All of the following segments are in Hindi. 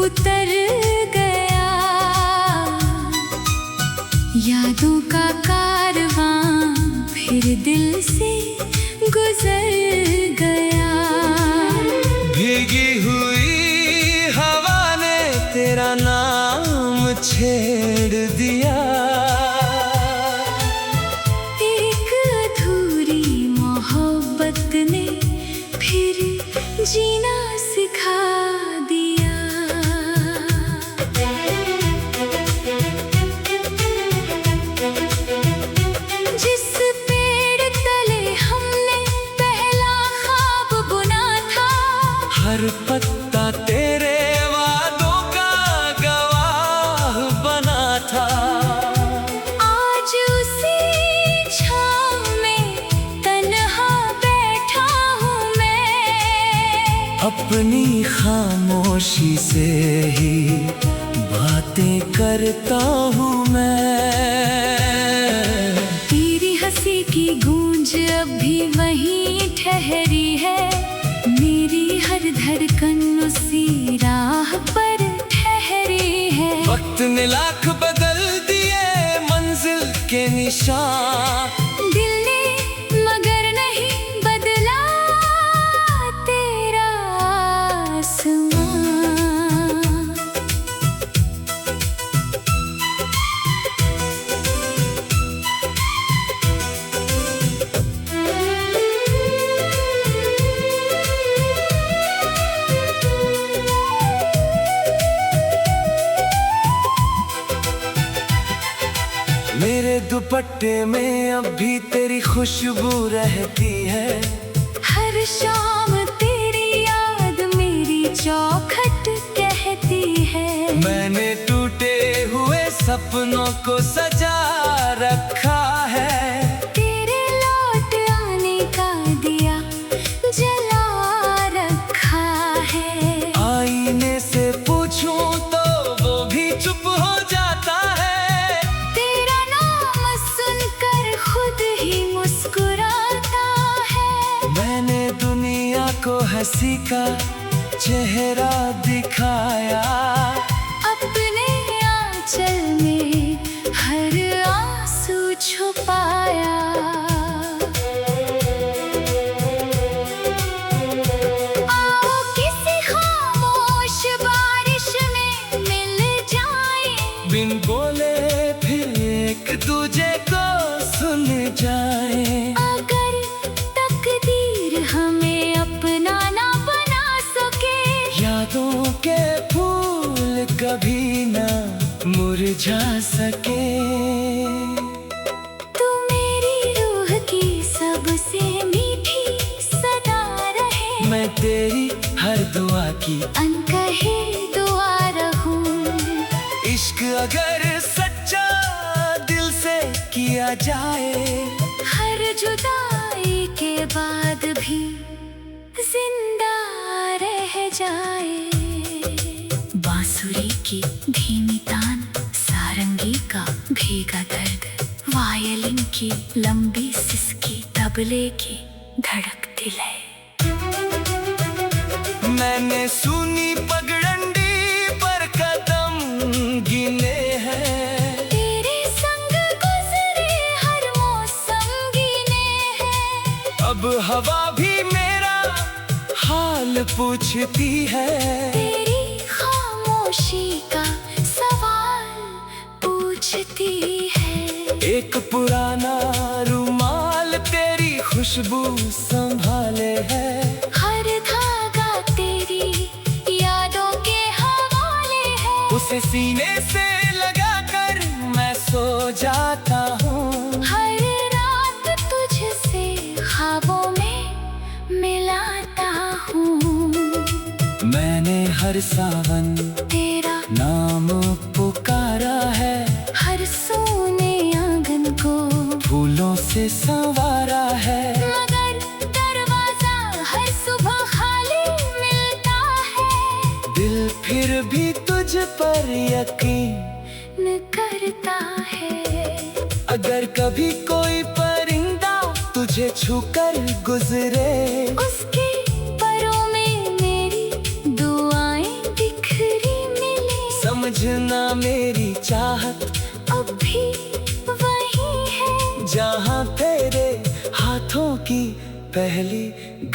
उतर गया। यादों का कारवां फिर दिल से गुजर गया। भीगी हुई हवा ने तेरा नाम छेड़ दिया। एक अधूरी मोहब्बत ने फिर जीना सिखा दिया। जिस पेड़ तले हमने पहला ख्वाब बुना था, हर पत्ता तेरे वादों का गवाह बना था। आज उसी छाँव में तन्हा बैठा हूँ मैं। अपनी खामोशी से ही बातें करता हूँ मैं। तेरी हंसी की गूंज अब भी वहीं ठहरी है। मेरी हर धड़कन उसी राह पर ठहरी है। वक्त ने लाख बदल दिए मंजिल के निशान। दिल ने मगर नहीं बदला तेरा आसमां। मेरे दुपट्टे में अब भी तेरी खुशबू रहती है। हर शाम तेरी याद मेरी चौखट कहती है। मैंने टूटे हुए सपनों को सजा रखा है। तेरे लौट आने का दिया जला रखा है। आईने से पूछूं तो वो भी चुप हो जाता है। तेरा नाम सुनकर खुद ही मुस्कुराता है। मैंने दुनिया को हंसी का चेहरा दिखाया। अपने आंचल में हर आंसू छुपाया। आओ किसी खामोश बारिश में मिल जाएं। बिन बोले फिर एक दूजे को सुन जाए। अगर तकदीर हमें अपना ना बना सके, यादों के फूल कभी ना मुरझा सके। तू मेरी रूह की सबसे मीठी सदा रहे। मैं तेरी हर दुआ की अनकहे दुआ रहूं। इश्क अगर सच्चा दिल से किया जाए, हर जुदाई के बाद भी जिंदा रह जाए। बांसुरी की धीमी तान, सारंगी का भीगा दर्द, वायलिन की लंबी सिसकी, तबले की धड़कती लय। मैंने सुनी पगडंडी पर कदम गिने हैं। तेरे संग गुजरे हर मौसम गिने हैं। अब हवा भी मेरा हाल पूछती है। तेरी खामोशी का सवाल पूछती है। एक पुराना रुमाल तेरी खुशबू संभाले है। हर धागा तेरी यादों के हवाले है। उसे सीने से लगाकर मैं सो जाता हूँ। हर रात तुझसे ख्वाबों में मिलाता हूँ। मैंने हर सावन तेरा नाम पुकारा है। हर सोने आंगन को फूलों से संवारा है। मगर दरवाजा हर सुबह खाली मिलता है। दिल फिर भी तुझ पर यकीन करता है। अगर कभी कोई परिंदा तुझे छूकर गुजरे, उसके परों में मेरी दुआएं बिखरी जहाँ तेरे हाथों की पहली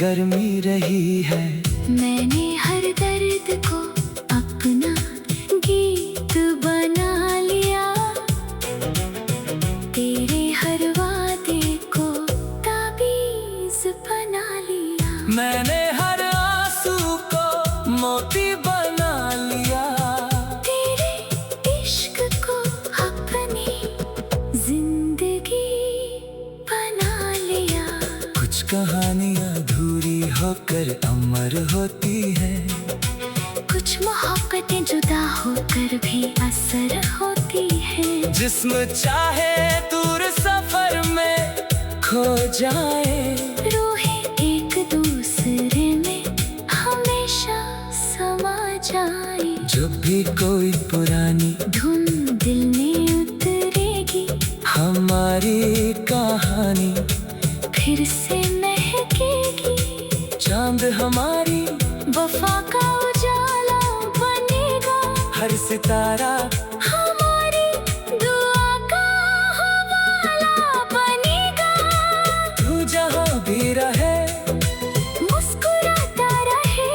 गर्मी रही है। मैंने हर दर्द को अपना गीत बना लिया, तेरे हर वादे को ताबीज बना लिया। मैंने हर आंसू को मोती बना लिया, तेरे इश्क को अपनी जिंदगी बना लिया। कुछ कहानियाँ अधूरी होकर अमर होती है, कुछ मोहब्बतें जुदा होकर भी असर होती है। जिस्म चाहे दूर सफर में खो जाए, रूहें एक दूसरे में हमेशा समा जाए। जब भी कोई पुरानी धुन दिल में उतरेगी, हमारी कहानी फिर से महकेगी। चांद हमारी वफा का उजाला बनेगा, हर सितारा हमारी दुआ का हवाला बनेगा। तू जहाँ भी रहे, मुस्कुराता रहे,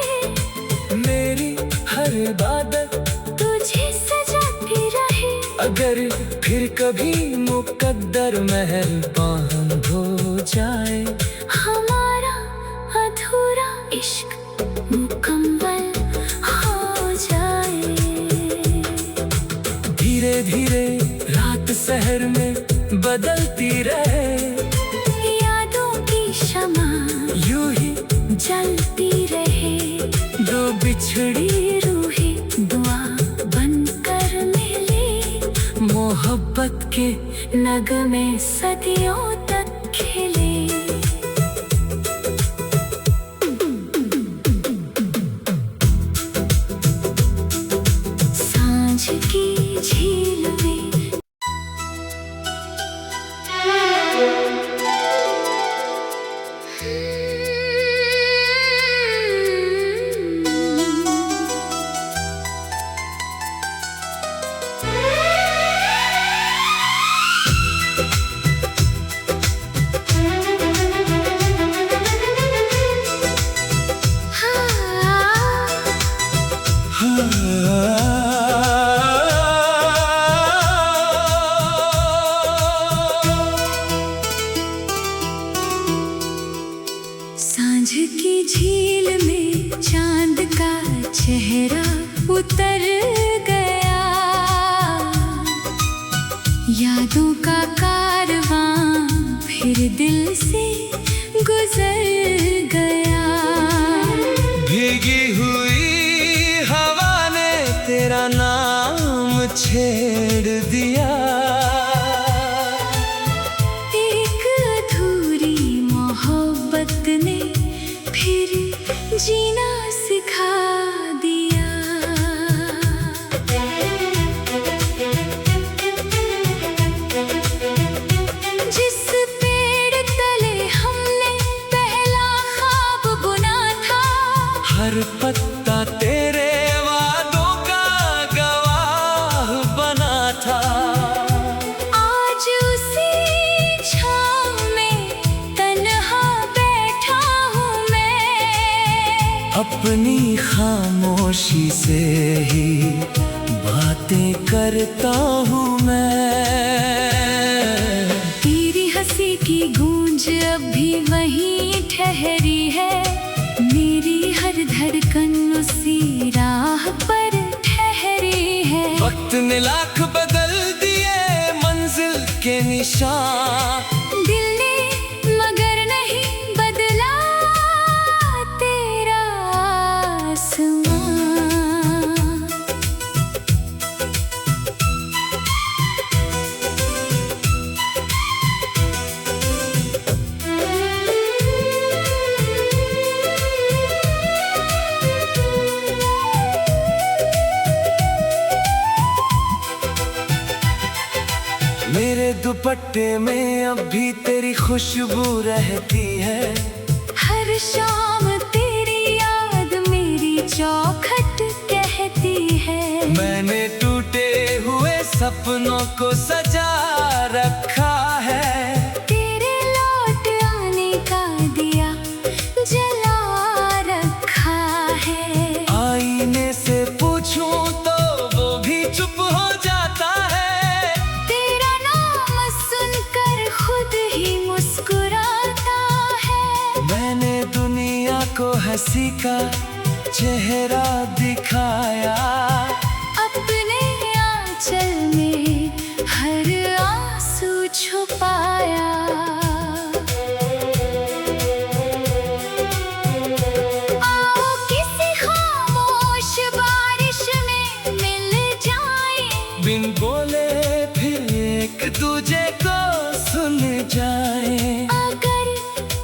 मेरी हर इबादत तुझे सजाती रहे। अगर फिर कभी मुकद्दर मेहरबान हो जाए, हमारा अधूरा इश्क मुकम्मल हो जाए। धीरे धीरे रात शहर में बदलती रहे, यादों की शमा यूं ही जलती रहे। दो बिछड़ी रूहें दुआ बनकर मिले, मोहब्बत के नगमे सदियों तक खिले। सांझ की झील में सांझ की झील में चांद का चेहरा उतर गया, यादों का कारवां फिर दिल से गुजर गया। भीगी हुई हवा ने तेरा नाम छेड़ दिया, एक अधूरी मोहब्बत ने फिर जीना सिखा दिया। जिस पेड़ तले हमने पहला ख्वाब बुना था, हर पत्ता तेरे वादों का गवाह बना था। आज उसी छाँव में तन्हा बैठा हूँ मैं, अपनी खामोशी से ही बातें करता हूँ मैं। तेरी हंसी की गूंज अब भी वहीं ठहरी है, मेरी हर धड़कन उसी राह पर ठहरी है। वक्त ने लाख बदल दिए मंजिल के निशान, दिल ने मगर नहीं बदला तेरा आसमां। मेरे दुपट्टे में अब भी तेरी खुशबू रहती है, हर शाम तेरी याद मेरी चौखट कहती है। मैंने टूटे हुए सपनों को सजा रखा है, हंसी का चेहरा दिखाया, अपने आंचल में हर आंसू छुपाया। आओ किसी खामोश बारिश में मिल जाए, बिन बोले फिर एक दूजे को सुन जाए। अगर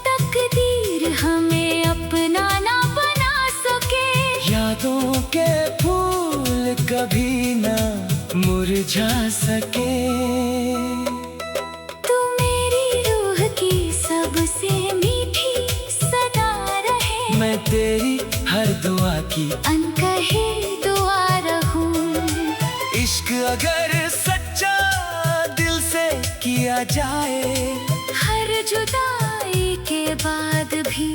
तकदीर हमें अपना ना बना सके, यादों के फूल कभी ना मुरझा सके। तू मेरी रूह की सबसे मीठी सदा रहे, मैं तेरी हर दुआ की अनकहे दुआ रहूं। इश्क अगर सच्चा दिल से किया जाए, हर जुदाई के बाद भी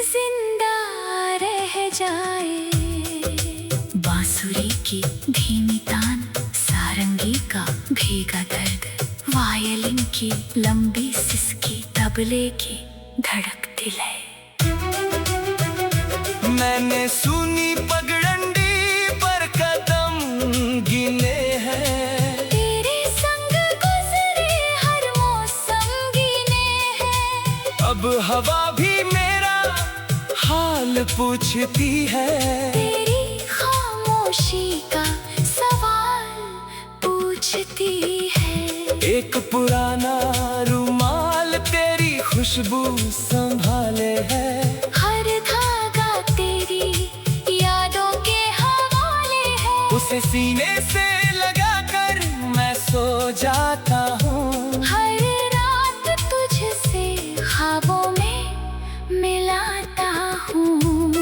जिंदा रह जाए। बांसुरी की धीमी तान, सारंगी का भीगा दर्द, वायलिन की लंबी सिसकी, तबले की धड़कती लय। मैंने सुनी पगडंडी पर कदम गिने हैं, तेरे संग गुजरे हर मौसम गिने हैं। अब हवा भी मेरा हाल पूछती है, तेरी खामोशी का सवाल पूछती है। एक पुराना रुमाल तेरी खुशबू संभाले है, हर धागा तेरी यादों के हवाले है। उसे सीने से लगाकर मैं सो जाता हूँ। हर रात तुझसे ख्वाबों में मिलाता हूँ।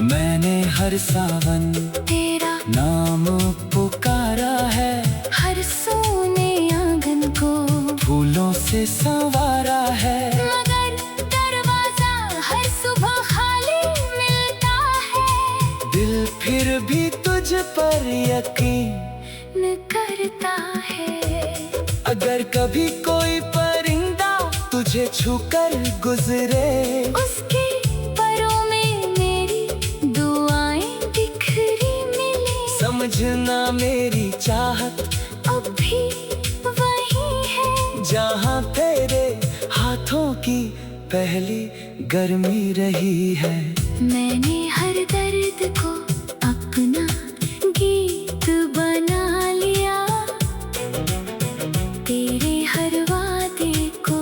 मैंने हर सावन तेरा नाम पुकारा है, हर सोने आंगन को फूलों से संवारा है। मगर दरवाजा हर सुबह खाली मिलता है, दिल फिर भी तुझ पर यकीन न करता है। अगर कभी कोई परिंदा तुझे छूकर गुजरे, उसके परों में मेरी दुआएं बिखरी मिले। समझना मेरी चाहत अब भी वही है, जहाँ तेरे हाथों की पहली गर्मी रही है। मैंने हर दर्द को अपना गीत बना लिया, तेरे हर वादे को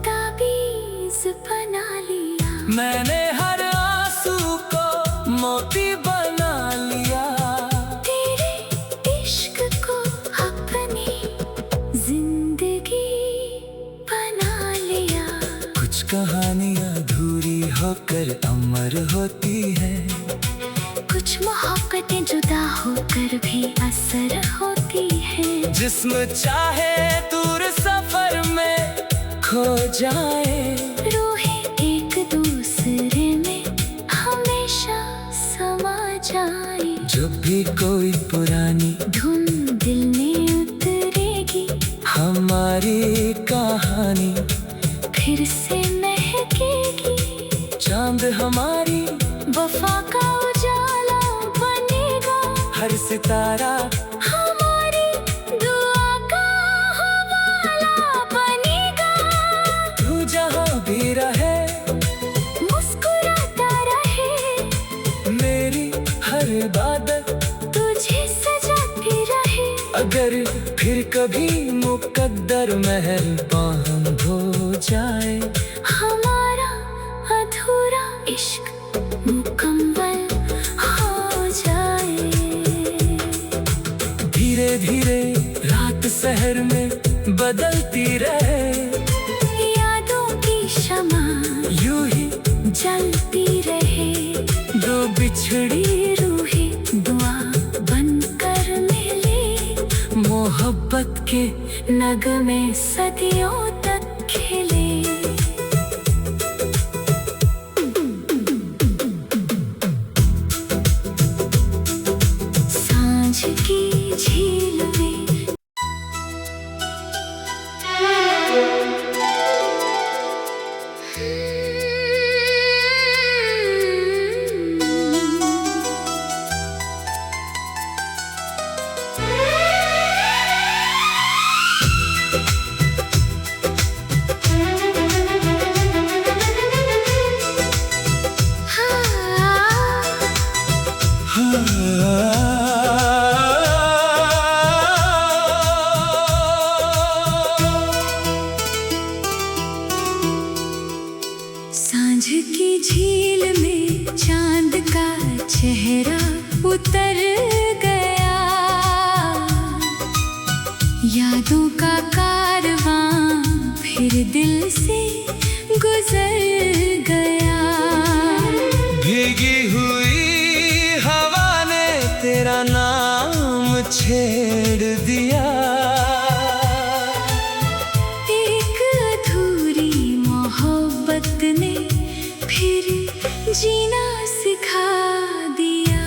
ताबीज बना लिया। मैंने हर आंसू को मोती बना लिया, तेरे इश्क को अपनी जिंदगी बना लिया। कुछ कहानियाँ अधूरी होकर अमर होती है, कुछ मोहब्बतें जुदा होकर भी असर होती है। जिस्म चाहे दूर सफर में खो जाए, रूहें एक दूसरे में हमेशा समा जाए। जब भी कोई पुरानी धुन दिल में उतरेगी, हमारी कहानी फिर से महकेगी। चांद हमारी वफा का उजाला बनेगा, हर सितारा हमारी दुआ का हवाला बनेगा। तू जहाँ भी रहे, मुस्कुराता रहे, मेरी हर इबादत तुझे सजाती रहे। अगर फिर कभी मुकद्दर मेहरबान हो जाए, हमारा अधूरा इश्क मुकम्मल हो जाए। धीरे धीरे रात शहर में बदलती रहे, यादों की शमा यूं ही जलती रहे। दो बिछड़ी रूहें दुआ बनकर मिले, मोहब्बत के नगमे सदियों तक खिले। सांझ की झील में झील में चांद का चेहरा उतर गया, यादों का कारवां फिर दिल से गुजर गया। भीगी हुई हवा ने तेरा नाम छेड़ दिया, एक अधूरी मोहब्बत ने फिर जीना सिखा दिया।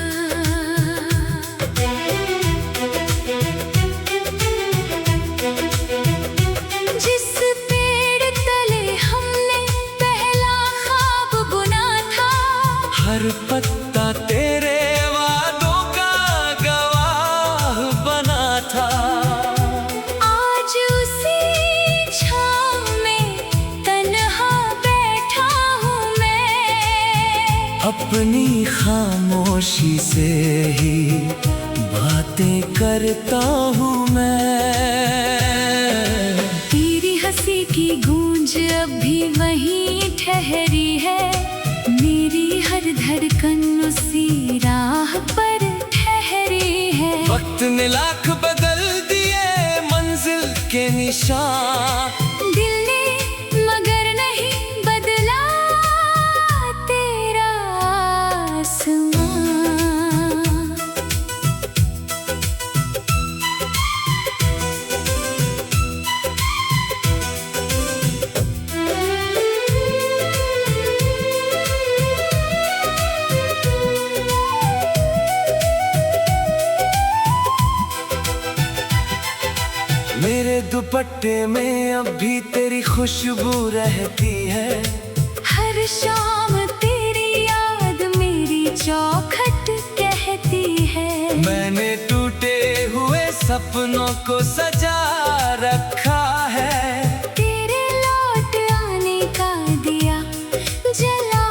जिस पेड़ तले हमने पहला ख्वाब बुना था, हर पत्ता तेरे वादों का गवाह बना था। आज उसी छाँव में तन्हा बैठा हूँ मैं, अपनी खामोशी से ही बातें करता हूँ मैं। तेरी हंसी की गूंज अब भी वहीं ठहरी है, मेरी हर धड़कन उसी राह पर ठहरी है। वक्त ने लाख बदल दिए मंजिल के निशान, दिल ने मगर नहीं बदला तेरा आसमां। मेरे दुपट्टे में अब भी तेरी खुशबू रहती है, हर शाम तेरी याद मेरी चौखट कहती है। मैंने टूटे हुए सपनों को सजा रखा है, तेरे लौट आने का दिया जला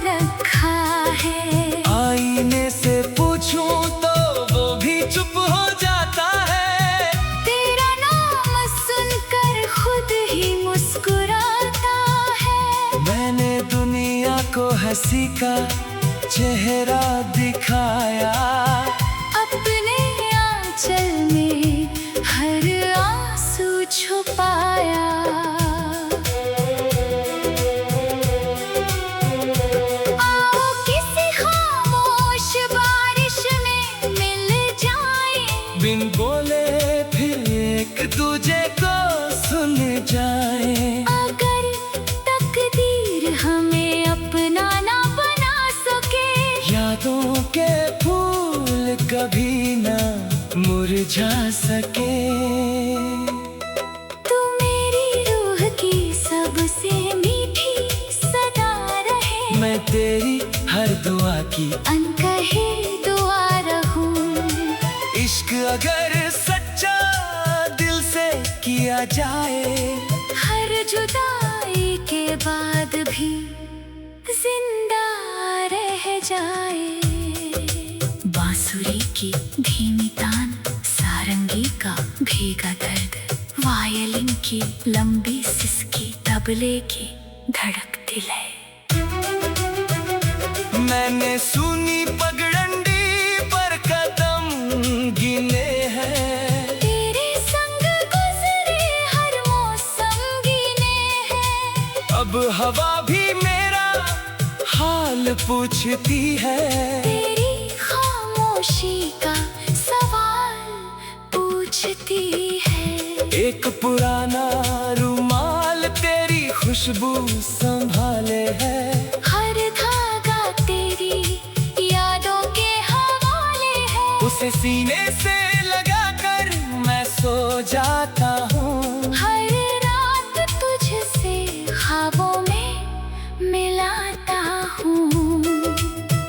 रखा है। आईने से पूछूं तो वो भी चुप हो जाता है, तेरा नाम सुनकर खुद ही मुस्कुराता है। मैंने दुनिया को हंसी का चेहरा दिखाया, अपने आंचल में हर आंसू छुपाया। आओ किसी खामोश बारिश में मिल जाएं, बिन बोले फिर एक दूजे को सुन जाए। अगर तकदीर हमें अपना ना बना सके, यादों के फूल कभी ना मुरझा सके। तू मेरी रूह की सबसे मीठी सदा रहे, मैं तेरी हर दुआ की अनकहे दुआ रहूं। इश्क अगर सच्चा दिल से किया जाए, हर जुदाई के बाद भी जिंदा रह जाए। बांसुरी की धीमी तान, सारंगी का भीगा दर्द, वायलिन की लंबी सिसकी, तबले की धड़कती लय। मैंने सुनी पगडंडी पर कदम गिने हैं, तेरे संग गुजरे हर मौसम गिने हैं। अब हवा भी मेरा हाल पूछती है, तेरी खामोशी का सवाल पूछती है। एक पुराना रुमाल तेरी खुशबू संभाले है, हर धागा तेरी यादों के हवाले है। उसे सीने से लगाकर मैं सो जाता हूँ, हर रात तुझसे ख्वाबों में मिलाता हूँ।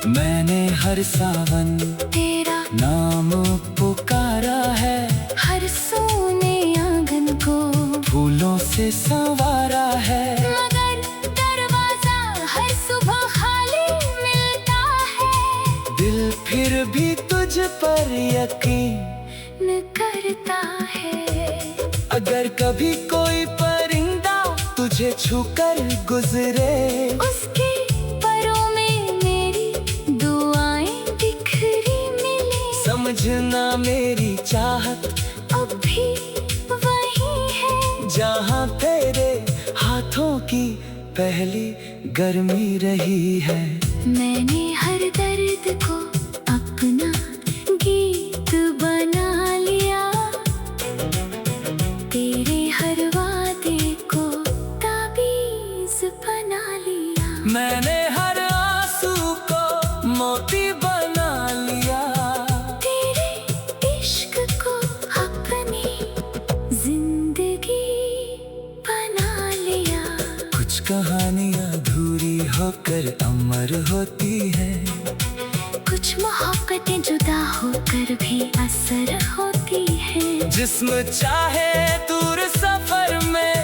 मैंने हर सावन तेरा नाम पुकारा है, हर सोने आंगन को फूलों से संवारा है। मगर दरवाजा हर सुबह खाली मिलता है, दिल फिर भी तुझ पर यकीन करता है। अगर कभी कोई परिंदा तुझे छूकर गुजरे, उसकी पर जहाँ तेरे हाथों की पहली गर्मी रही है। मैंने हर दर्द को अपना गीत बना लिया, तेरे हर वादे को ताबीज बना लिया। मैंने हर आंसू को मोती बना लिया, तेरे इश्क को अपनी जिंदगी बना लिया। कुछ कहानियाँ अधूरी होकर अमर होती है, कुछ मोहब्बतें जुदा होकर भी असर होती है। जिस्म चाहे दूर सफर में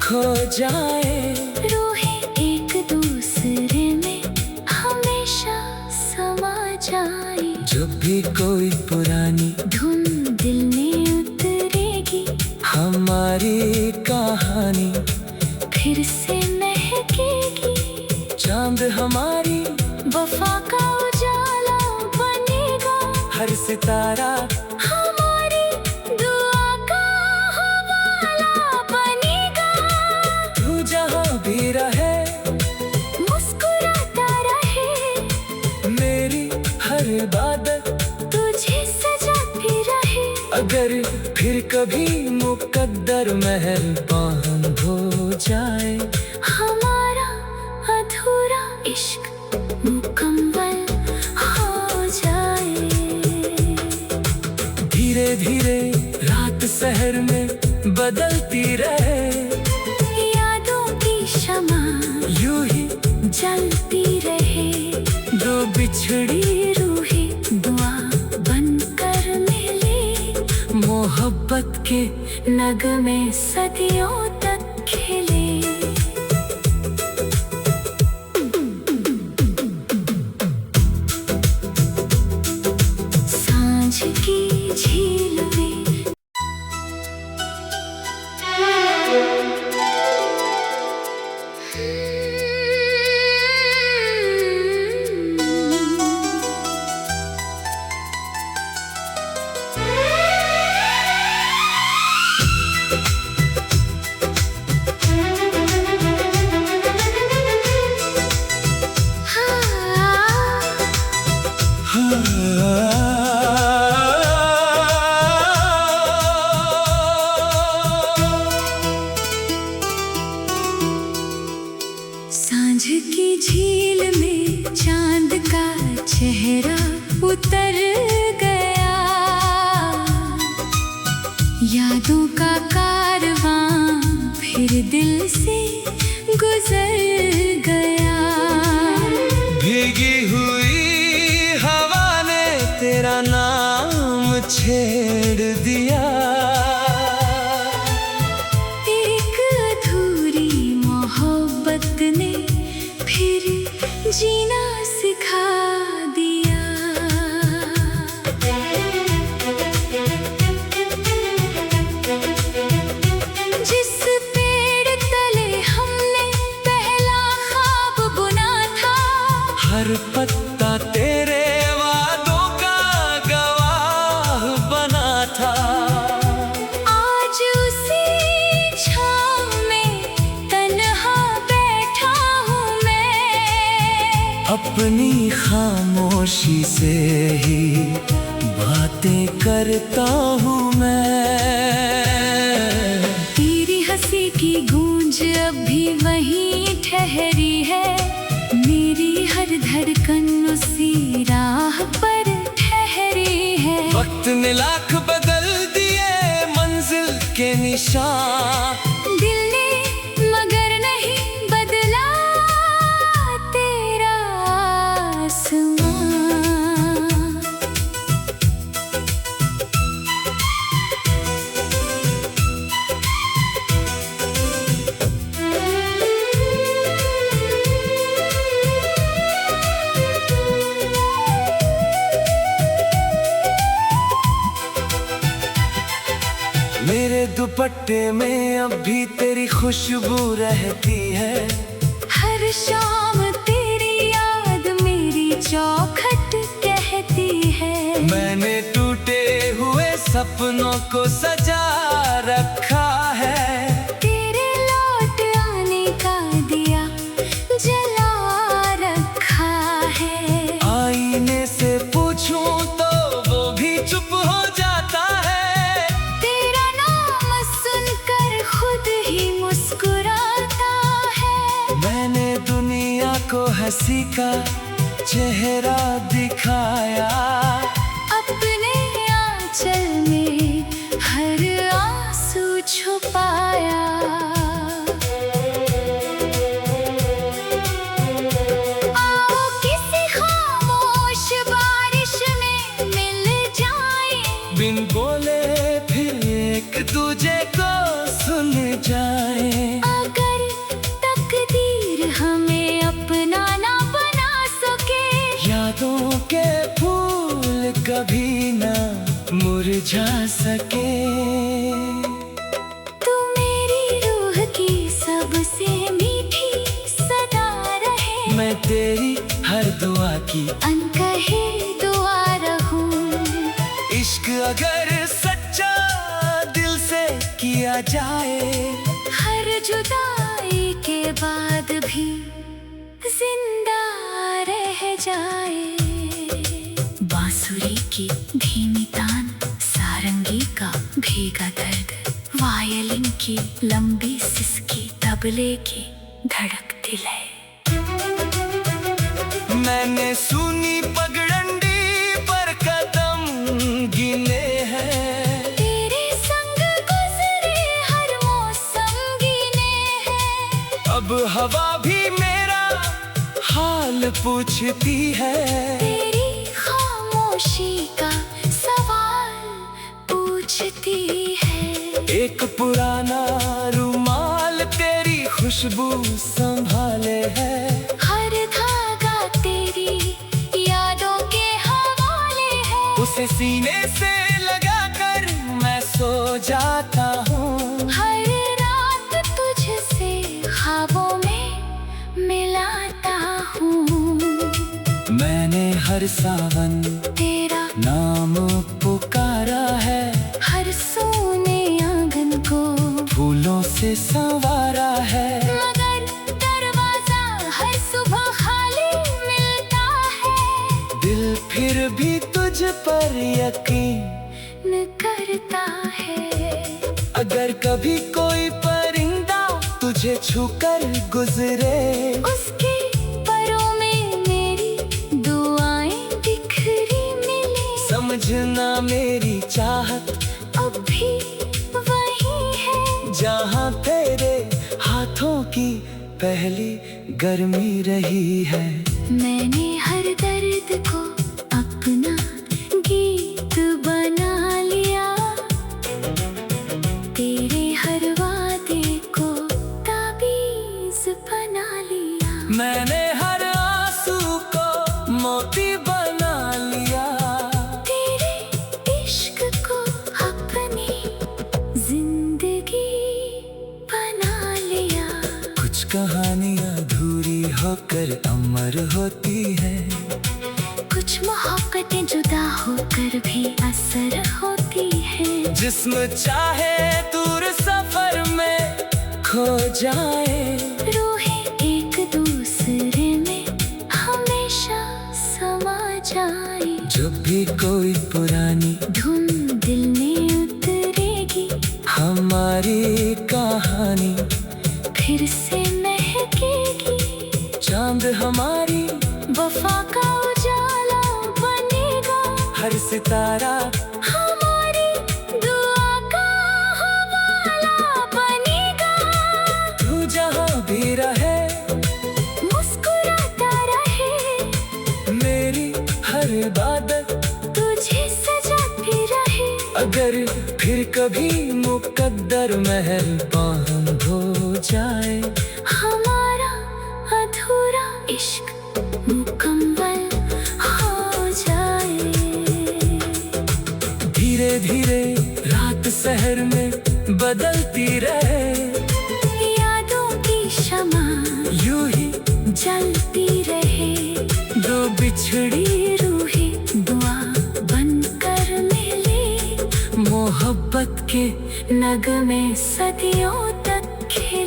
खो जाए, रूहें एक दूसरे में हमेशा समा जाए। जब भी कोई पुरानी धुन दिल में उतरेगी, हमारी कहानी फिर से महकेगी। चांद हमारी वफा का उजाला बनेगा, हर सितारा हमारी दुआ का हवाला बनेगा। तू जहाँ भी रहे मुस्कुराता रहे, मेरी हर इबादत तुझे सजाती रहे। अगर फिर कभी मुकद्दर मेहरबान हो जाए, हमारा अधूरा इश्क मुकम्मल हो जाए। धीरे धीरे रात शहर में बदलती रहे, यादों की शमा यूं ही जलती रहे। दो बिछड़ी रूहें दुआ बनकर मिले, मोहब्बत के नगमे सदियों तक खिले। सांझ की झील में सांझ की झील में चांद का चेहरा उतर गया, यादों का कारवां फिर दिल से गुजर गया। भीगी हुई हवा ने तेरा नाम छेड़ दिया, एक अधूरी मोहब्बत ने फिर जीना सिखा दिया। जिस पेड़ तले हमने पहला ख्वाब बुना था, हर पत्ता तेरे वादों का गवाह बना था। आज उसी छाँव में तन्हा बैठा हूँ मैं, अपनी खामोशी से ही बातें करता हूँ मैं। तेरी हंसी की गूंज अब भी वहीं ठहरी है, मेरी हर धड़कन उसी राह पर ठहरी है। वक्त ने लाख बदल दिए मंजिल के निशान, दिल ने मगर नहीं बदला तेरा आसमां। मेरे दुपट्टे में अब भी तेरी खुशबू रहती है, हर शाम तेरी याद मेरी चौखट कहती है। मैंने टूटे हुए सपनों को सजा रखा है, किसी का चेहरा दिखाया, अपने आंचल में हर आंसू छुपाया। आओ किसी खामोश बारिश में मिल जाए, बिन बोले फिर एक दूजे को सुन जाए। अगर तकदीर हमें अपना ना बना सके, यादों के फूल कभी ना मुरझा सके। तू मेरी रूह की सबसे मीठी सदा रहे, मैं तेरी हर दुआ की अनकहे दुआ रहूं। इश्क अगर सच्चा दिल से किया जाए, हर जुदाई के बाद भी जिंदा रह जाए। बांसुरी की धीमी तान, सारंगी का भीगा दर्द, वायलिन की लंबी सिसकी, तबले की धड़कती लय। मैंने सुनी पगडंडी पर कदम गिने हैं, तेरे संग गुजरे हर मौसम गिने हैं। अब हवा भी मेरा हाल पूछती है, तेरी खामोशी का सवाल पूछती है। एक पुराना रुमाल तेरी खुशबू संभाले है, हर धागा तेरी यादों के हवाले है। उसे सीने से लगाकर मैं सो जाता हूँ। हर रात तुझसे ख्वाबों में मिलाता हूँ। मैंने हर सावन तेरा नाम पुकारा है, हर सोने आंगन को फूलों से संवारा है। मगर दरवाजा हर सुबह खाली मिलता है, दिल फिर भी तुझ पर यकीन न करता है। अगर कभी कोई परिंदा तुझे छूकर गुजरे, उसके परों में मेरी दुआएं बिखरी मिले। समझना मेरी चाहत अब भी वही है, जहाँ तेरे हाथों की पहली गर्मी रही है। मैंने हर दर्द को अपना गीत बना लिया, तेरे हर वादे को ताबीज बना लिया। मैंने हर आंसू को मोती बना लिया, तेरे इश्क को अपनी जिंदगी बना लिया। कुछ कहानियाँ अधूरी होकर अमर होती है, कुछ मोहब्बतें जुदा होकर भी असर होती है। जिस्म चाहे दूर सफर में खो जाए, रूहें एक दूसरे में हमेशा समा जाए। जब भी कोई पुरानी धुन दिल में उतरेगी, हमारी कहानी फिर से महकेगी। चांद हमारी वफा का उजाला बनेगा, हर सितारा हमारी दुआ का हवाला बनेगा। तू जहाँ भी रहे, मुस्कुराता रहे, मेरी हर इबादत तुझे सजाती रहे। अगर फिर कभी मुकद्दर मेहरबान हो जाए, हमारा अधूरा इश्क मुकम्मल हो जाए। धीरे धीरे रात शहर में बदलती रहे, यादों की शमा यूं ही जलती रहे। दो बिछड़ी रूहें दुआ बनकर मिले, मोहब्बत के नगमे सदियों तक खिले।